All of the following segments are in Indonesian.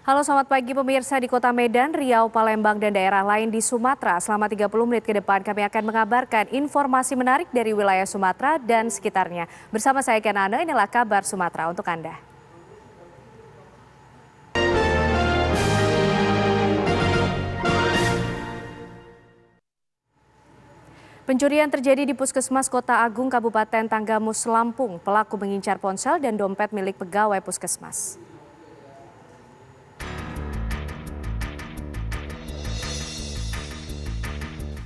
Halo, selamat pagi pemirsa di Kota Medan, Riau, Palembang, dan daerah lain di Sumatera. Selama 30 menit ke depan kami akan mengabarkan informasi menarik dari wilayah Sumatera dan sekitarnya. Bersama saya Kenana, inilah kabar Sumatera untuk Anda. Pencurian terjadi di Puskesmas Kota Agung, Kabupaten Tanggamus, Lampung. Pelaku mengincar ponsel dan dompet milik pegawai Puskesmas.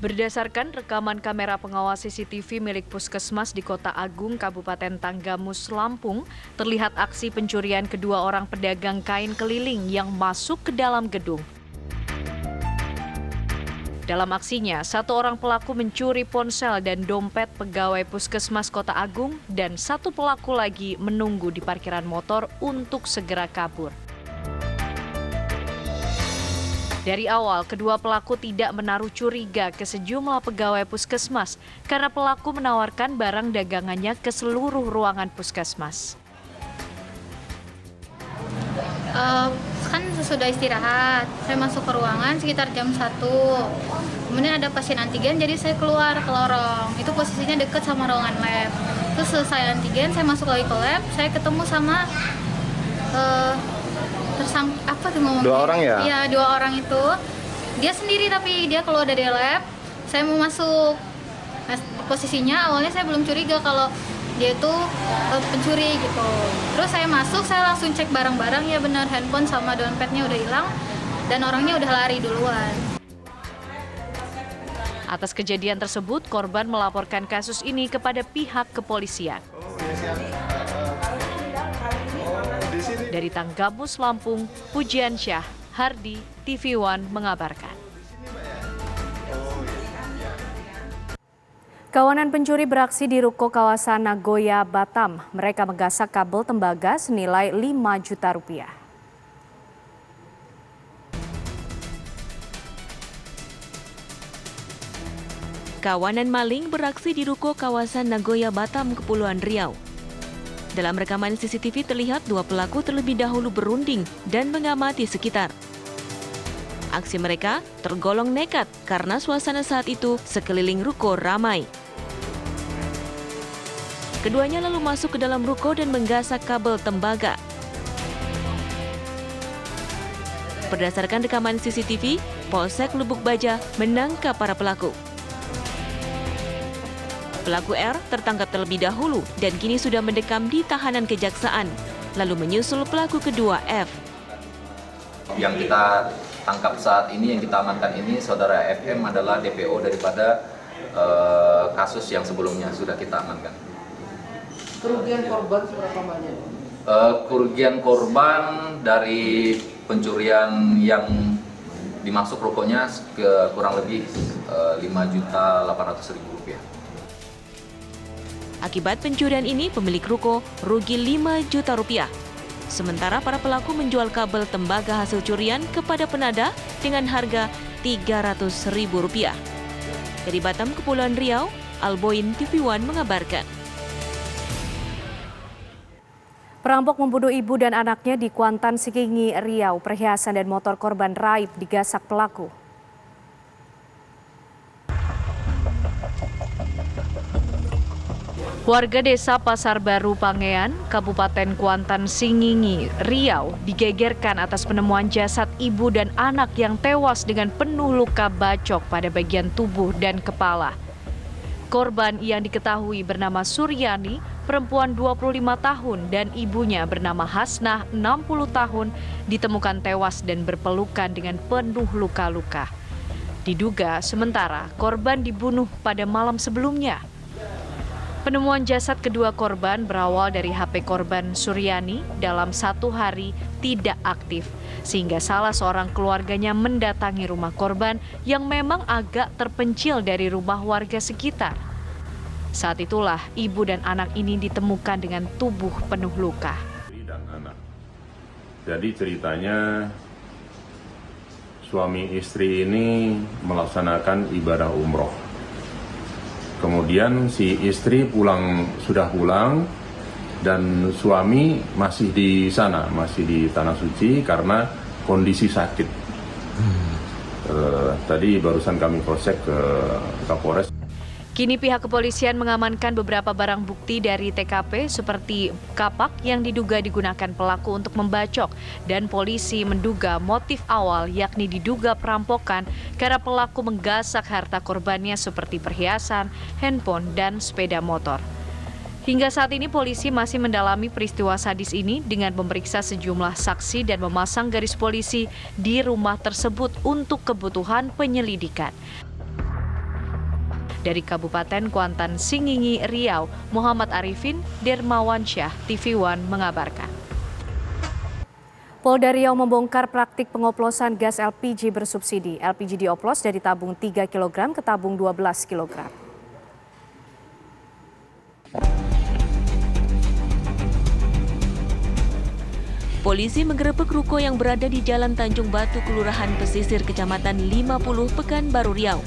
Berdasarkan rekaman kamera pengawas CCTV milik Puskesmas di Kota Agung, Kabupaten Tanggamus, Lampung, terlihat aksi pencurian kedua orang pedagang kain keliling yang masuk ke dalam gedung. Dalam aksinya, satu orang pelaku mencuri ponsel dan dompet pegawai Puskesmas Kota Agung dan satu pelaku lagi menunggu di parkiran motor untuk segera kabur. Dari awal, kedua pelaku tidak menaruh curiga ke sejumlah pegawai Puskesmas karena pelaku menawarkan barang dagangannya ke seluruh ruangan Puskesmas. Kan sesudah istirahat, saya masuk ke ruangan sekitar jam 1. Kemudian ada pasien antigen, jadi saya keluar ke lorong. Itu posisinya dekat sama ruangan lab. Terus selesai antigen, saya masuk lagi ke lab, saya ketemu sama dua orang ya? Iya, 2 orang itu. Dia sendiri tapi dia keluar dari lab. Saya mau masuk. Nah, posisinya awalnya saya belum curiga kalau dia itu pencuri gitu. Terus saya masuk, saya langsung cek barang-barang, ya benar handphone sama dompetnya udah hilang dan orangnya udah lari duluan. Atas kejadian tersebut, korban melaporkan kasus ini kepada pihak kepolisian. Dari Tanggamus, Lampung, Pujian Syah, Hardi, TV One mengabarkan. Kawanan pencuri beraksi di ruko kawasan Nagoya, Batam. Mereka menggasak kabel tembaga senilai 5 juta rupiah. Kawanan maling beraksi di ruko kawasan Nagoya, Batam, Kepulauan Riau. Dalam rekaman CCTV terlihat 2 pelaku terlebih dahulu berunding dan mengamati sekitar. Aksi mereka tergolong nekat karena suasana saat itu sekeliling ruko ramai. Keduanya lalu masuk ke dalam ruko dan menggasak kabel tembaga. Berdasarkan rekaman CCTV, Polsek Lubuk Baja menangkap para pelaku. Pelaku R tertangkap terlebih dahulu dan kini sudah mendekam di tahanan kejaksaan, lalu menyusul pelaku kedua F. Yang kita tangkap saat ini, yang kita amankan ini, saudara FM adalah DPO daripada kasus yang sebelumnya sudah kita amankan. Kerugian korban seberapa banyak? Kerugian korban dari pencurian yang dimasuk rukonya kurang lebih 5.800.000 rupiah. Akibat pencurian ini, pemilik ruko rugi 5 juta rupiah. Sementara para pelaku menjual kabel tembaga hasil curian kepada penadah dengan harga 300.000 rupiah. Dari Batam, Kepulauan Riau, Alboin TV One mengabarkan. Perampok membunuh ibu dan anaknya di Kuantan, Sikingi, Riau. Perhiasan dan motor korban raib digasak pelaku. Warga desa Pasar Baru Pangean, Kabupaten Kuantan, Singingi, Riau digegerkan atas penemuan jasad ibu dan anak yang tewas dengan penuh luka bacok pada bagian tubuh dan kepala. Korban yang diketahui bernama Suryani, perempuan 25 tahun, dan ibunya bernama Hasnah, 60 tahun, ditemukan tewas dan berpelukan dengan penuh luka-luka. Diduga sementara korban dibunuh pada malam sebelumnya. Penemuan jasad kedua korban berawal dari HP korban Suryani dalam 1 hari tidak aktif, sehingga salah seorang keluarganya mendatangi rumah korban yang memang agak terpencil dari rumah warga sekitar. Saat itulah ibu dan anak ini ditemukan dengan tubuh penuh luka. Jadi ceritanya suami istri ini melaksanakan ibadah umroh. Kemudian si istri sudah pulang dan suami masih di sana, masih di Tanah Suci karena kondisi sakit. Tadi barusan kami cross-check ke Kapolres. Kini pihak kepolisian mengamankan beberapa barang bukti dari TKP seperti kapak yang diduga digunakan pelaku untuk membacok, dan polisi menduga motif awal yakni diduga perampokan karena pelaku menggasak harta korbannya seperti perhiasan, handphone, dan sepeda motor. Hingga saat ini polisi masih mendalami peristiwa sadis ini dengan memeriksa sejumlah saksi dan memasang garis polisi di rumah tersebut untuk kebutuhan penyelidikan. Dari Kabupaten Kuantan Singingi, Riau, Muhammad Arifin, Dermawansyah, TV One mengabarkan. Polda Riau membongkar praktik pengoplosan gas LPG bersubsidi. LPG dioplos dari tabung 3 kg ke tabung 12 kg. Polisi menggerebek ruko yang berada di Jalan Tanjung Batu, Kelurahan Pesisir, Kecamatan 50, Pekanbaru, Riau.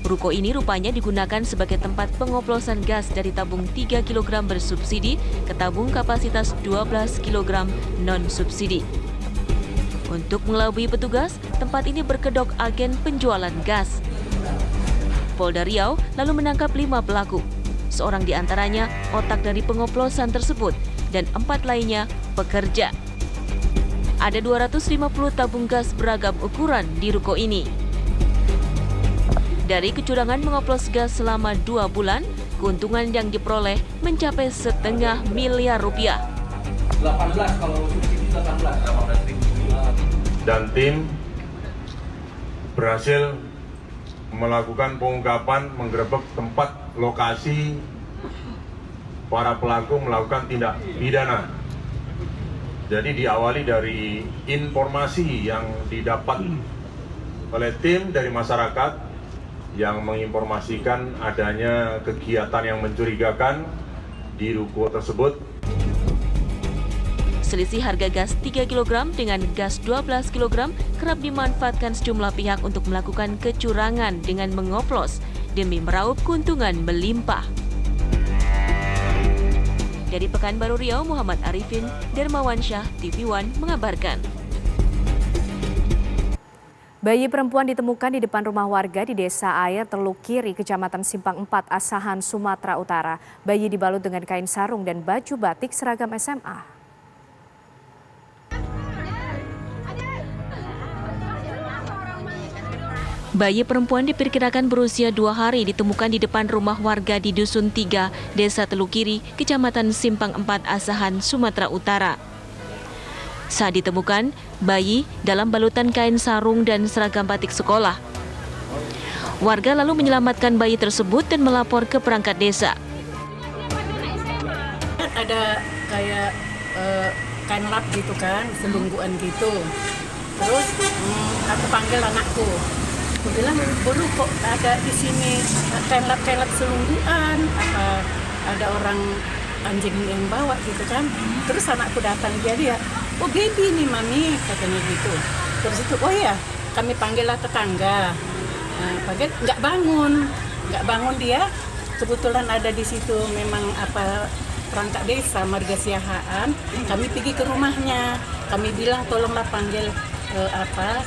Ruko ini rupanya digunakan sebagai tempat pengoplosan gas dari tabung 3 kg bersubsidi ke tabung kapasitas 12 kg non-subsidi. Untuk mengelabui petugas, tempat ini berkedok agen penjualan gas. Polda Riau lalu menangkap 5 pelaku. Seorang di antaranya otak dari pengoplosan tersebut dan 4 lainnya pekerja. Ada 250 tabung gas beragam ukuran di ruko ini. Dari kecurangan mengoplos gas selama 2 bulan, keuntungan yang diperoleh mencapai setengah miliar rupiah. 18 kalau subsidi 18. Dan tim berhasil melakukan pengungkapan, menggerebek tempat lokasi para pelaku melakukan tindak pidana. Jadi diawali dari informasi yang didapat oleh tim dari masyarakat yang menginformasikan adanya kegiatan yang mencurigakan di ruko tersebut. Selisih harga gas 3 kg dengan gas 12 kg kerap dimanfaatkan sejumlah pihak untuk melakukan kecurangan dengan mengoplos demi meraup keuntungan melimpah. Dari Pekanbaru, Riau, Muhammad Arifin, Dermawansyah, TV One mengabarkan. Bayi perempuan ditemukan di depan rumah warga di Desa Air Teluk Kiri, Kecamatan Simpang 4, Asahan, Sumatera Utara. Bayi dibalut dengan kain sarung dan baju batik seragam SMA. Bayi perempuan diperkirakan berusia 2 hari ditemukan di depan rumah warga di Dusun 3, Desa Teluk Kiri, Kecamatan Simpang 4, Asahan, Sumatera Utara. Saat ditemukan, bayi dalam balutan kain sarung dan seragam batik sekolah. Warga lalu menyelamatkan bayi tersebut dan melapor ke perangkat desa. Ada kayak kain lap gitu kan, selungguan gitu. Terus aku panggil anakku. Aku bilang, "Bolu kok ada di sini kain lap selungguan? Apa ada orang anjing yang bawa gitu kan?" Terus anakku datang, dia, "Oh baby nih mami," katanya gitu. Terus itu, "Oh ya," kami panggillah tetangga. Panggil, nggak bangun dia. Kebetulan ada di situ memang perangkat desa Marga Siahaan. Kami pergi ke rumahnya. Kami bilang tolonglah panggil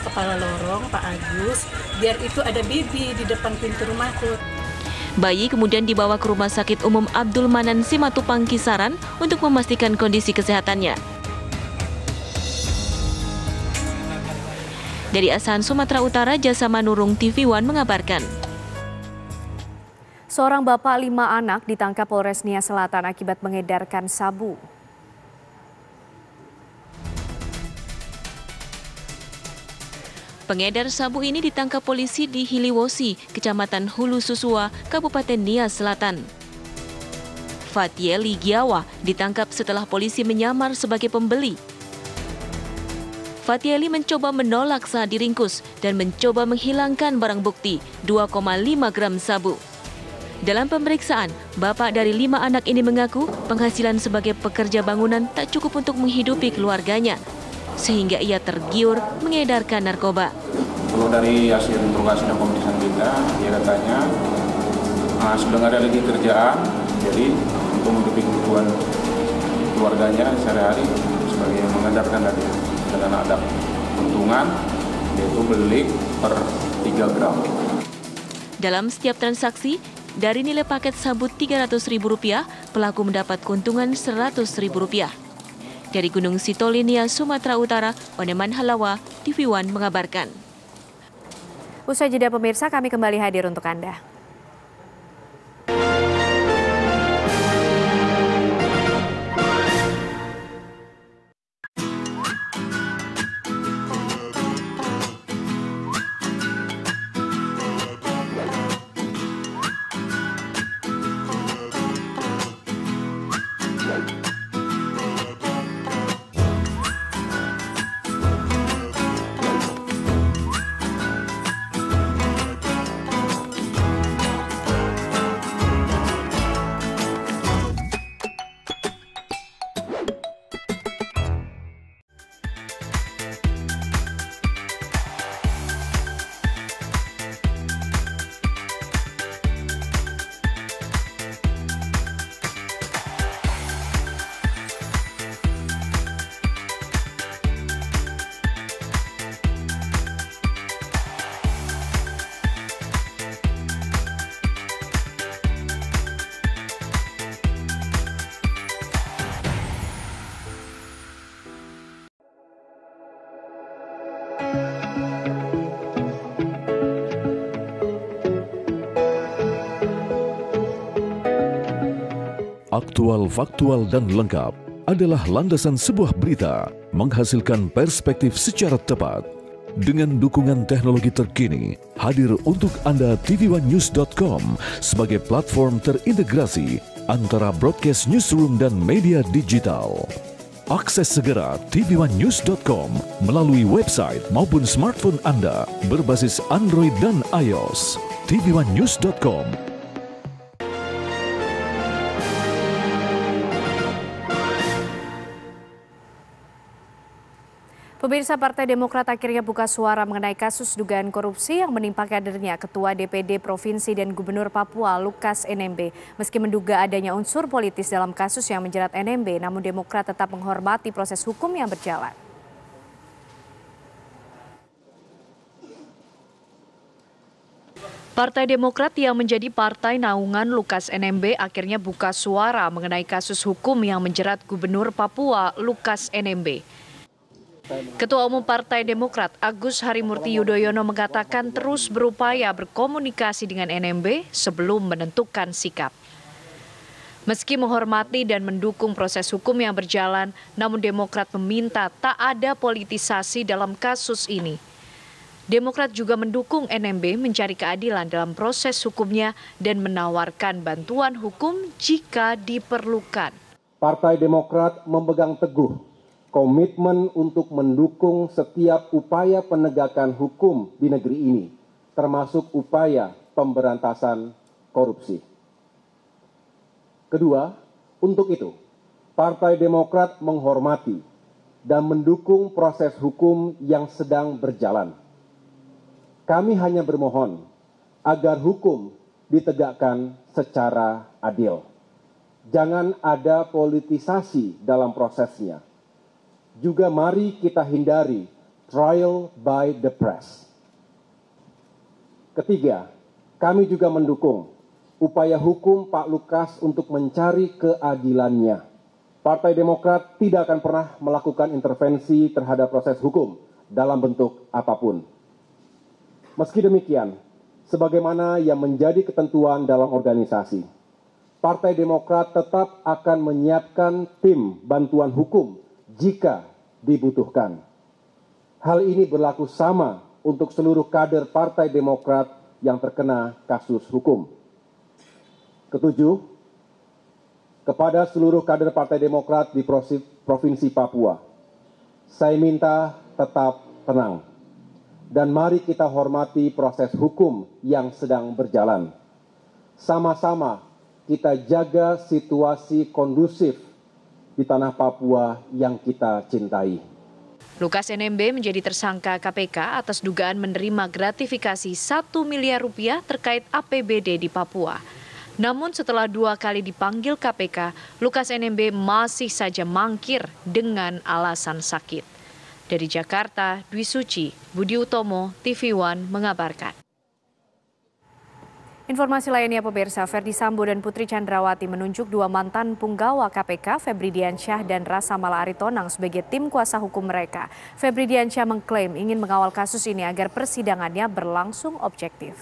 kepala lorong Pak Agus, biar itu ada baby di depan pintu rumahku. Bayi kemudian dibawa ke Rumah Sakit Umum Abdul Manan Simatupang Kisaran untuk memastikan kondisi kesehatannya. Dari Asahan, Sumatera Utara, Jasa Manurung, TV One mengabarkan. Seorang bapak 5 anak ditangkap Polres Nia Selatan akibat mengedarkan sabu. Pengedar sabu ini ditangkap polisi di Hiliwosi, Kecamatan Hulu Susua, Kabupaten Nia Selatan. Fatieli Giawa ditangkap setelah polisi menyamar sebagai pembeli. Fatieli mencoba menolak saat diringkus dan mencoba menghilangkan barang bukti 2,5 gram sabu. Dalam pemeriksaan, bapak dari 5 anak ini mengaku penghasilan sebagai pekerja bangunan tak cukup untuk menghidupi keluarganya, sehingga ia tergiur mengedarkan narkoba. Kalau dari hasil interogasi dan pemeriksaan kita, dia katanya sudah nggak ada lagi kerjaan, jadi untuk menghidupi kebutuhan keluarganya sehari-hari sebagai mengedarkan tadi. dengan ada keuntungan yaitu beli per 3 gram. Dalam setiap transaksi, dari nilai paket sabu Rp300.000, pelaku mendapat keuntungan Rp100.000. Dari Gunung Sitolinia, Sumatera Utara, Oneman Halawa, TV One mengabarkan. Usai jeda pemirsa, kami kembali hadir untuk Anda. Aktual, faktual, dan lengkap adalah landasan sebuah berita menghasilkan perspektif secara tepat. Dengan dukungan teknologi terkini, hadir untuk Anda tvOneNews.com sebagai platform terintegrasi antara broadcast newsroom dan media digital. Akses segera tvOneNews.com melalui website maupun smartphone Anda berbasis Android dan iOS. tvOneNews.com. Pemirsa, Partai Demokrat akhirnya buka suara mengenai kasus dugaan korupsi yang menimpa kadernya Ketua DPD Provinsi dan Gubernur Papua Lukas NMB. Meski menduga adanya unsur politis dalam kasus yang menjerat NMB, namun Demokrat tetap menghormati proses hukum yang berjalan. Partai Demokrat yang menjadi partai naungan Lukas NMB akhirnya buka suara mengenai kasus hukum yang menjerat Gubernur Papua Lukas NMB. Ketua Umum Partai Demokrat Agus Harimurti Yudhoyono mengatakan terus berupaya berkomunikasi dengan NMB sebelum menentukan sikap. Meski menghormati dan mendukung proses hukum yang berjalan, namun Demokrat meminta tak ada politisasi dalam kasus ini. Demokrat juga mendukung NMB mencari keadilan dalam proses hukumnya dan menawarkan bantuan hukum jika diperlukan. Partai Demokrat memegang teguh komitmen untuk mendukung setiap upaya penegakan hukum di negeri ini, termasuk upaya pemberantasan korupsi. Kedua, untuk itu, Partai Demokrat menghormati dan mendukung proses hukum yang sedang berjalan. Kami hanya bermohon agar hukum ditegakkan secara adil. Jangan ada politisasi dalam prosesnya. Juga mari kita hindari trial by the press. Ketiga, kami juga mendukung upaya hukum Pak Lukas untuk mencari keadilannya. Partai Demokrat tidak akan pernah melakukan intervensi terhadap proses hukum dalam bentuk apapun. Meski demikian, sebagaimana yang menjadi ketentuan dalam organisasi, Partai Demokrat tetap akan menyiapkan tim bantuan hukum jika dibutuhkan. Hal ini berlaku sama untuk seluruh kader Partai Demokrat yang terkena kasus hukum. Ketujuh, kepada seluruh kader Partai Demokrat di Provinsi Papua, saya minta tetap tenang dan mari kita hormati proses hukum yang sedang berjalan. Sama-sama kita jaga situasi kondusif di tanah Papua yang kita cintai. Lukas NMB menjadi tersangka KPK atas dugaan menerima gratifikasi 1 miliar rupiah terkait APBD di Papua. Namun setelah 2 kali dipanggil KPK, Lukas NMB masih saja mangkir dengan alasan sakit. Dari Jakarta, Dwi Suci, Budi Utomo, TV One mengabarkan. Informasi lainnya pemirsa, Ferdi Sambo dan Putri Chandrawati menunjuk dua mantan punggawa KPK, Febri Diansyah dan Rasa Mala Aritonang sebagai tim kuasa hukum mereka. Febri Diansyah mengklaim ingin mengawal kasus ini agar persidangannya berlangsung objektif.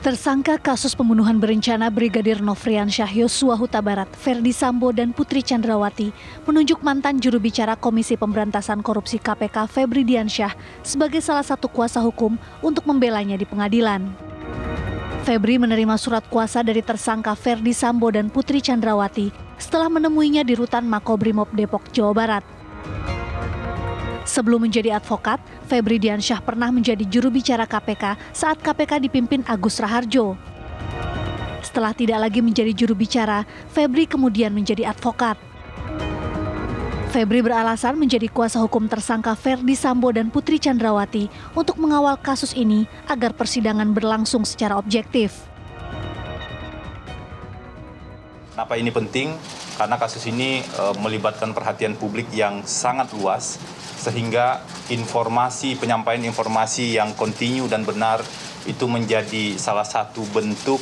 Tersangka kasus pembunuhan berencana Brigadir Nofriansyah Yosua Huta Barat, Ferdi Sambo dan Putri Chandrawati menunjuk mantan juru bicara Komisi Pemberantasan Korupsi KPK Febri Diansyah sebagai salah satu kuasa hukum untuk membelanya di pengadilan. Febri menerima surat kuasa dari tersangka Ferdi Sambo dan Putri Chandrawati setelah menemuinya di rutan Makobrimob Depok, Jawa Barat. Sebelum menjadi advokat, Febri Diansyah pernah menjadi juru bicara KPK saat KPK dipimpin Agus Raharjo. Setelah tidak lagi menjadi juru bicara, Febri kemudian menjadi advokat. Febri beralasan menjadi kuasa hukum tersangka Ferdi Sambo dan Putri Chandrawati untuk mengawal kasus ini agar persidangan berlangsung secara objektif. Kenapa ini penting? Karena kasus ini melibatkan perhatian publik yang sangat luas, sehingga penyampaian informasi yang kontinu dan benar itu menjadi salah satu bentuk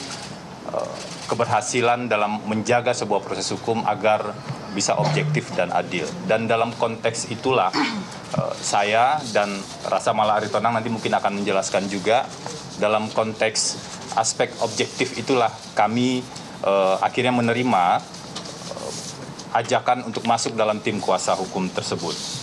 keberhasilan dalam menjaga sebuah proses hukum agar bisa objektif dan adil. Dan dalam konteks itulah saya dan Rasa Mala Aritonang nanti mungkin akan menjelaskan juga, dalam konteks aspek objektif itulah kami akhirnya menerima ajakan untuk masuk dalam tim kuasa hukum tersebut.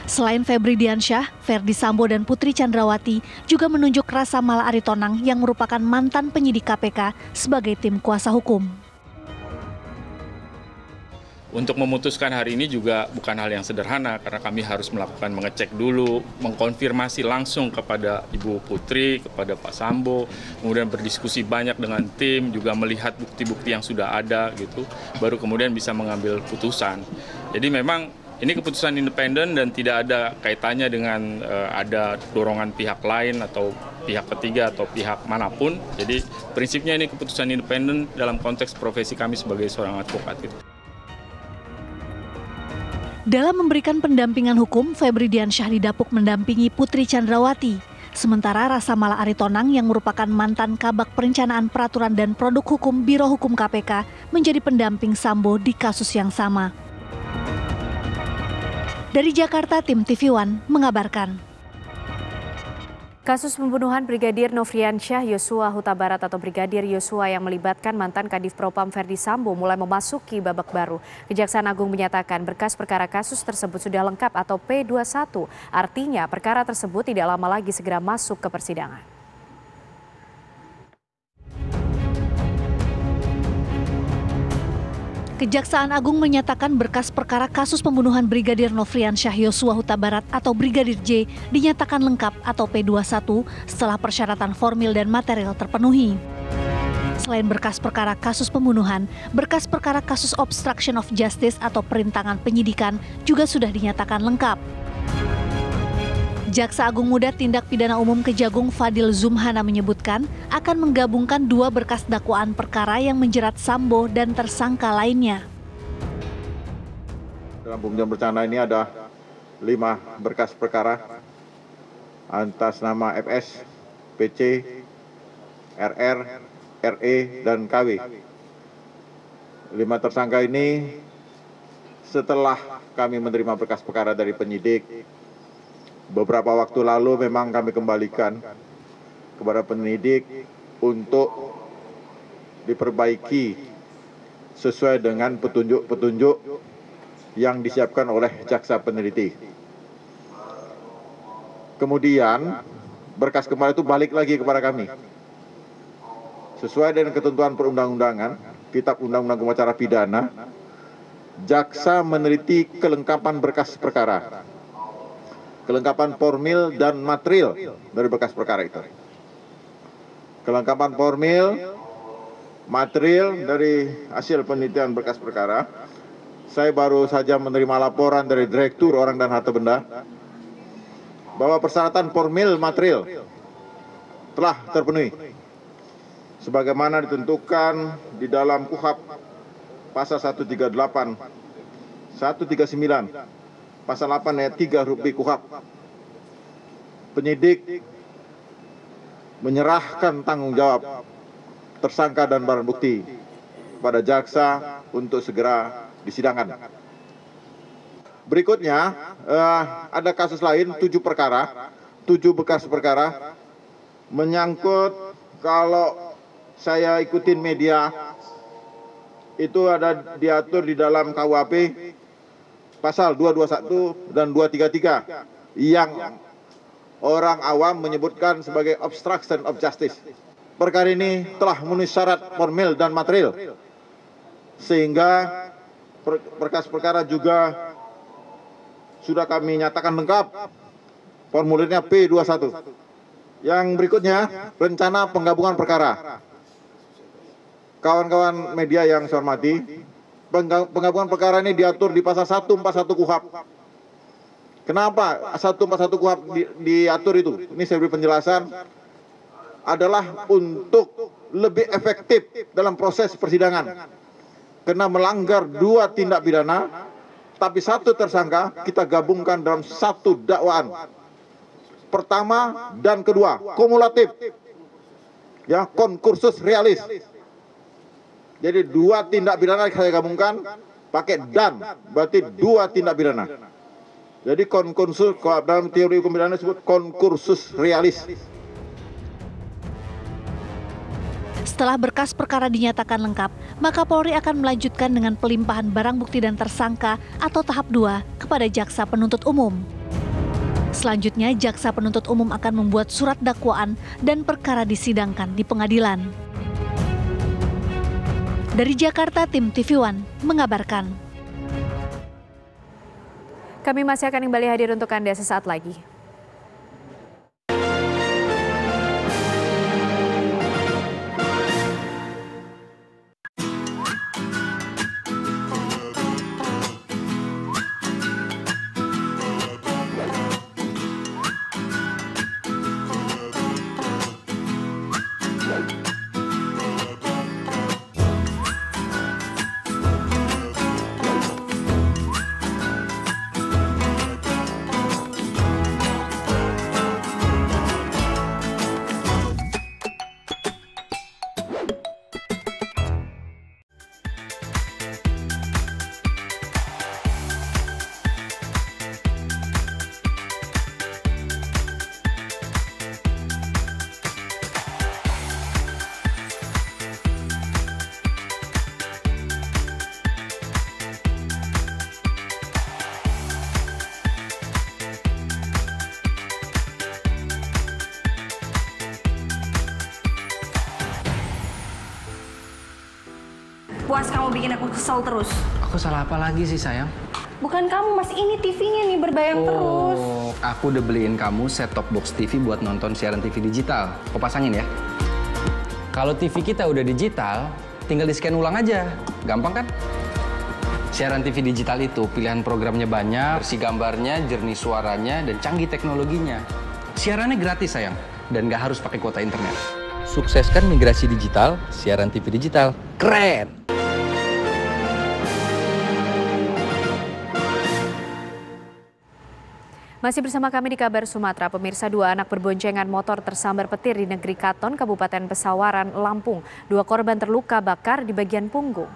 Selain Febri Diansyah, Ferdi Sambo dan Putri Chandrawati juga menunjuk Rasa Mala Aritonang yang merupakan mantan penyidik KPK sebagai tim kuasa hukum. Untuk memutuskan hari ini juga bukan hal yang sederhana karena kami harus mengecek dulu, mengkonfirmasi langsung kepada Ibu Putri, kepada Pak Sambo, kemudian berdiskusi banyak dengan tim, juga melihat bukti-bukti yang sudah ada gitu, baru kemudian bisa mengambil putusan. Jadi memang ini keputusan independen dan tidak ada kaitannya dengan ada dorongan pihak lain atau pihak ketiga atau pihak manapun. Jadi prinsipnya ini keputusan independen dalam konteks profesi kami sebagai seorang advokat. Dalam memberikan pendampingan hukum, Febri Diansyah didapuk mendampingi Putri Chandrawati. Sementara Rasa Mala Aritonang yang merupakan mantan Kabak Perencanaan Peraturan dan Produk Hukum Biro Hukum KPK menjadi pendamping Sambo di kasus yang sama. Dari Jakarta, tim TV One mengabarkan. Kasus pembunuhan Brigadir Nofriansyah Yosua Huta Barat atau Brigadir Yosua yang melibatkan mantan Kadif Propam Ferdi Sambo mulai memasuki babak baru. Kejaksaan Agung menyatakan berkas perkara kasus tersebut sudah lengkap atau P21. Artinya perkara tersebut tidak lama lagi segera masuk ke persidangan. Kejaksaan Agung menyatakan berkas perkara kasus pembunuhan Brigadir Nofriansyah Yosua Huta Barat atau Brigadir J dinyatakan lengkap atau P21 setelah persyaratan formil dan material terpenuhi. Selain berkas perkara kasus pembunuhan, berkas perkara kasus obstruction of justice atau perintangan penyidikan juga sudah dinyatakan lengkap. Jaksa Agung Muda Tindak Pidana Umum Kejagung Fadil Zumhana menyebutkan akan menggabungkan dua berkas dakwaan perkara yang menjerat Sambo dan tersangka lainnya. Dalam pembunuhan berencana ini ada 5 berkas perkara atas nama FS, PC, RR, RE, dan KW. 5 tersangka ini setelah kami menerima berkas perkara dari penyidik, beberapa waktu lalu memang kami kembalikan kepada penyidik untuk diperbaiki sesuai dengan petunjuk-petunjuk yang disiapkan oleh jaksa peneliti. Kemudian berkas kemarin itu balik lagi kepada kami. Sesuai dengan ketentuan perundang-undangan, Kitab Undang-Undang Hukum Acara Pidana, jaksa meneliti kelengkapan berkas perkara, kelengkapan formil dan material dari berkas perkara itu. Kelengkapan formil, material dari hasil penelitian berkas perkara, saya baru saja menerima laporan dari Direktur Orang dan Harta Benda bahwa persyaratan formil material telah terpenuhi. sebagaimana ditentukan di dalam KUHP pasal 138, 139, pasal 8 ayat 3 huruf B KUHP. Penyidik menyerahkan tanggung jawab tersangka dan barang bukti pada jaksa untuk segera disidangkan. Berikutnya ada kasus lain 7 bekas perkara menyangkut, kalau saya ikutin media itu ada diatur di dalam KUHP pasal 221 dan 233 yang orang awam menyebutkan sebagai obstruction of justice. Perkara ini telah memenuhi syarat formil dan material, sehingga berkas perkara juga sudah kami nyatakan lengkap, formulirnya P21. Yang berikutnya, rencana penggabungan perkara. Kawan-kawan media yang saya hormati, penggabungan perkara ini diatur di pasal 141 KUHP. Kenapa 141 KUHP diatur itu? Ini saya beri penjelasan, adalah untuk lebih efektif dalam proses persidangan. Karena melanggar 2 tindak pidana, tapi 1 tersangka kita gabungkan dalam 1 dakwaan. Pertama dan kedua, kumulatif. Ya, concursus realis. Jadi 2 tindak pidana saya gabungkan pakai dan, berarti 2 tindak pidana. Jadi concursus, dalam teori hukum pidana disebut concursus realis. Setelah berkas perkara dinyatakan lengkap, maka Polri akan melanjutkan dengan pelimpahan barang bukti dan tersangka atau tahap 2 kepada jaksa penuntut umum. Selanjutnya, jaksa penuntut umum akan membuat surat dakwaan dan perkara disidangkan di pengadilan. Dari Jakarta, tim TV One mengabarkan. Kami masih akan kembali hadir untuk Anda sesaat lagi. Puas kamu bikin aku kesel terus. Aku salah apa lagi sih, sayang? Bukan kamu, Mas. Ini TV-nya nih berbayang terus. Aku udah beliin kamu set-top box TV buat nonton siaran TV digital. Kau pasangin ya. Kalau TV kita udah digital, tinggal di-scan ulang aja. Gampang kan? Siaran TV digital itu pilihan programnya banyak, bersih gambarnya, jernih suaranya, dan canggih teknologinya. Siarannya gratis, sayang. Dan nggak harus pakai kuota internet. Sukseskan migrasi digital, siaran TV digital. Keren! Masih bersama kami di Kabar Sumatera, pemirsa, 2 anak berboncengan motor tersambar petir di negeri Katon, Kabupaten Pesawaran, Lampung. 2 korban terluka bakar di bagian punggung.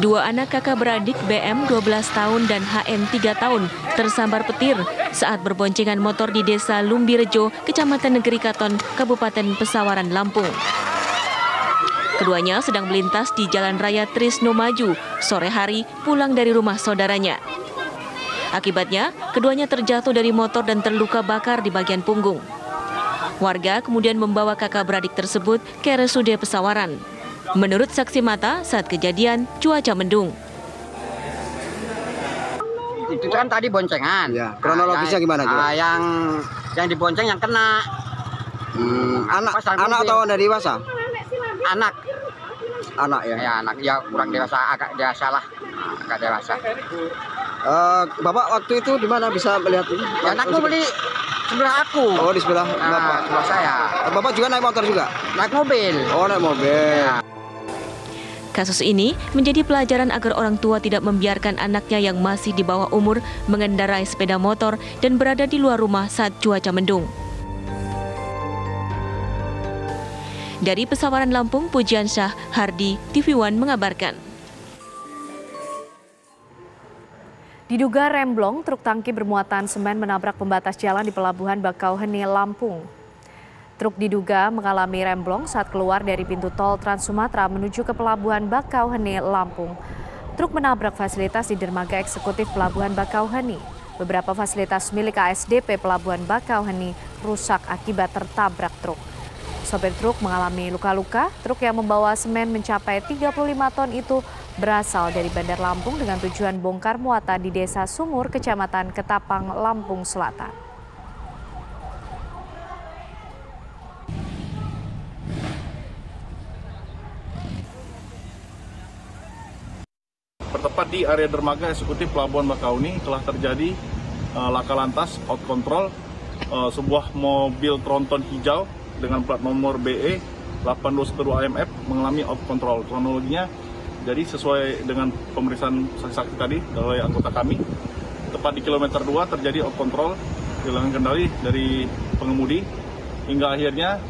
Dua anak kakak beradik BM 12 tahun dan HM 3 tahun tersambar petir saat berboncengan motor di Desa Lumbirejo, Kecamatan Negeri Katon, Kabupaten Pesawaran, Lampung. Keduanya sedang melintas di Jalan Raya Trisno Maju sore hari pulang dari rumah saudaranya. Akibatnya, keduanya terjatuh dari motor dan terluka bakar di bagian punggung. Warga kemudian membawa kakak beradik tersebut ke RSUD Pesawaran. Menurut saksi mata, saat kejadian cuaca mendung. Itu kan tadi boncengan. Ya, kronologisnya gimana? Yang dibonceng yang kena. Anak atau dewasa? Anak ya. Ya, anak ya kurang dewasa, agak dewasa lah. Agak dewasa. Bapak waktu itu di mana bisa melihat ini? Anakku beli sebelah aku. Oh, di sebelah Bapak. Sebelah saya. Bapak juga naik motor juga? Naik mobil. Oh, naik mobil. Ya. Kasus ini menjadi pelajaran agar orang tua tidak membiarkan anaknya yang masih di bawah umur mengendarai sepeda motor dan berada di luar rumah saat cuaca mendung. Dari Pesawaran Lampung, Pujian Syah, Hardi, TV One mengabarkan. Diduga remblong, truk tangki bermuatan semen menabrak pembatas jalan di Pelabuhan Bakauheni, Lampung. Truk diduga mengalami remblong saat keluar dari pintu tol Trans Sumatera menuju ke Pelabuhan Bakauheni, Lampung. Truk menabrak fasilitas di dermaga eksekutif Pelabuhan Bakauheni. Beberapa fasilitas milik ASDP Pelabuhan Bakauheni rusak akibat tertabrak truk. Sopir truk mengalami luka-luka. Truk yang membawa semen mencapai 35 ton itu berasal dari Bandar Lampung dengan tujuan bongkar muatan di Desa Sumur, Kecamatan Ketapang, Lampung Selatan. Tepat di area dermaga eksekutif Pelabuhan Bakauheni telah terjadi laka lantas out control sebuah mobil tronton hijau dengan plat nomor BE 8212 AMF mengalami out control. Kronologinya jadi sesuai dengan pemeriksaan saksi-saksi tadi oleh anggota kami, tepat di kilometer 2 terjadi out control, kehilangan kendali dari pengemudi hingga akhirnya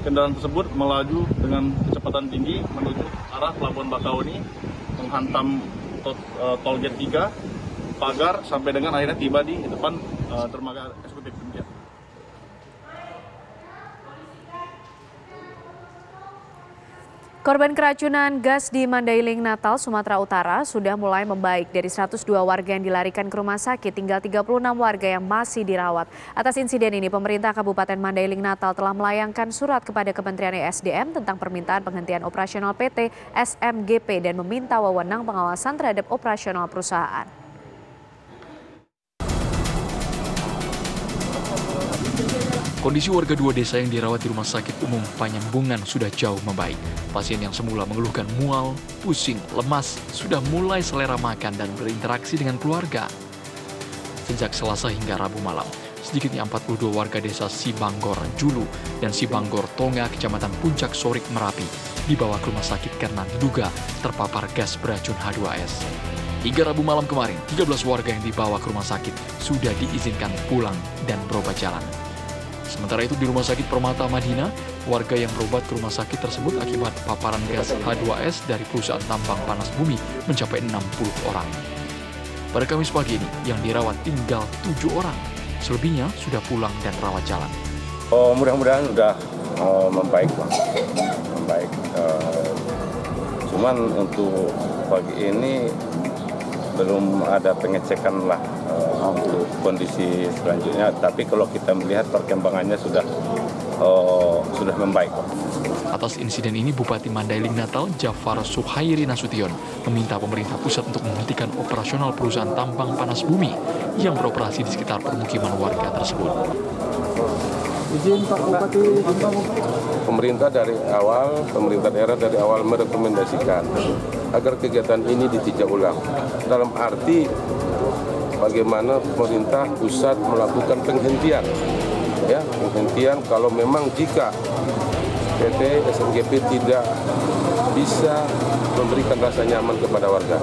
kendaraan tersebut melaju dengan kecepatan tinggi menuju arah Pelabuhan Bakauheni, menghantam tol gate 3 pagar sampai dengan akhirnya tiba di depan dermaga eksekutif. Korban keracunan gas di Mandailing, Natal, Sumatera Utara sudah mulai membaik. Dari 102 warga yang dilarikan ke rumah sakit, tinggal 36 warga yang masih dirawat. Atas insiden ini, pemerintah Kabupaten Mandailing, Natal telah melayangkan surat kepada Kementerian ESDM tentang permintaan penghentian operasional PT SMGP dan meminta wewenang pengawasan terhadap operasional perusahaan. Kondisi warga dua desa yang dirawat di Rumah Sakit Umum Panyembungan sudah jauh membaik. Pasien yang semula mengeluhkan mual, pusing, lemas, sudah mulai selera makan dan berinteraksi dengan keluarga. Sejak Selasa hingga Rabu malam, sedikitnya 42 warga desa Sibanggor Julu dan Sibanggor Tonga, Kecamatan Puncak Sorik, Merapi, dibawa ke rumah sakit karena diduga terpapar gas beracun H2S. Hingga Rabu malam kemarin, 13 warga yang dibawa ke rumah sakit sudah diizinkan pulang dan berobat jalan. Sementara itu di Rumah Sakit Permata Madinah, warga yang berobat ke rumah sakit tersebut akibat paparan gas H2S dari perusahaan tambang panas bumi mencapai 60 orang. Pada Kamis pagi ini, yang dirawat tinggal 7 orang. Selebihnya sudah pulang dan rawat jalan. Mudah-mudahan sudah membaik, Bang. Membaik. Cuman untuk pagi ini belum ada pengecekan lah untuk kondisi selanjutnya, tapi kalau kita melihat perkembangannya sudah membaik. Atas insiden ini, Bupati Mandailing Natal, Jafar Suhairi Nasution, meminta pemerintah pusat untuk menghentikan operasional perusahaan tambang panas bumi yang beroperasi di sekitar permukiman warga tersebut. Izin Pak Bupati. Pemerintah daerah dari awal merekomendasikan agar kegiatan ini ditinjau ulang. Dalam arti bagaimana pemerintah pusat melakukan penghentian, ya, penghentian kalau memang jika PT SMGP tidak bisa memberikan rasa nyaman kepada warga.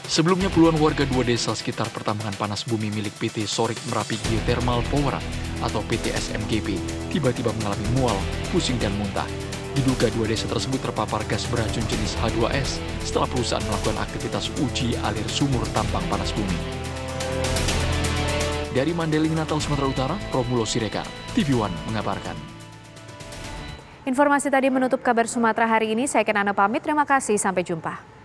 Sebelumnya puluhan warga dua desa sekitar pertambangan panas bumi milik PT Sorik Merapi Geothermal Power atau PT SMGP tiba-tiba mengalami mual, pusing dan muntah. Diduga dua desa tersebut terpapar gas beracun jenis H2S setelah perusahaan melakukan aktivitas uji alir sumur tambang panas bumi. Dari Mandailing, Natal, Sumatera Utara, Romulo Sirekar, TV One mengabarkan. Informasi tadi menutup kabar Sumatera hari ini. Saya Kenana pamit, terima kasih, sampai jumpa.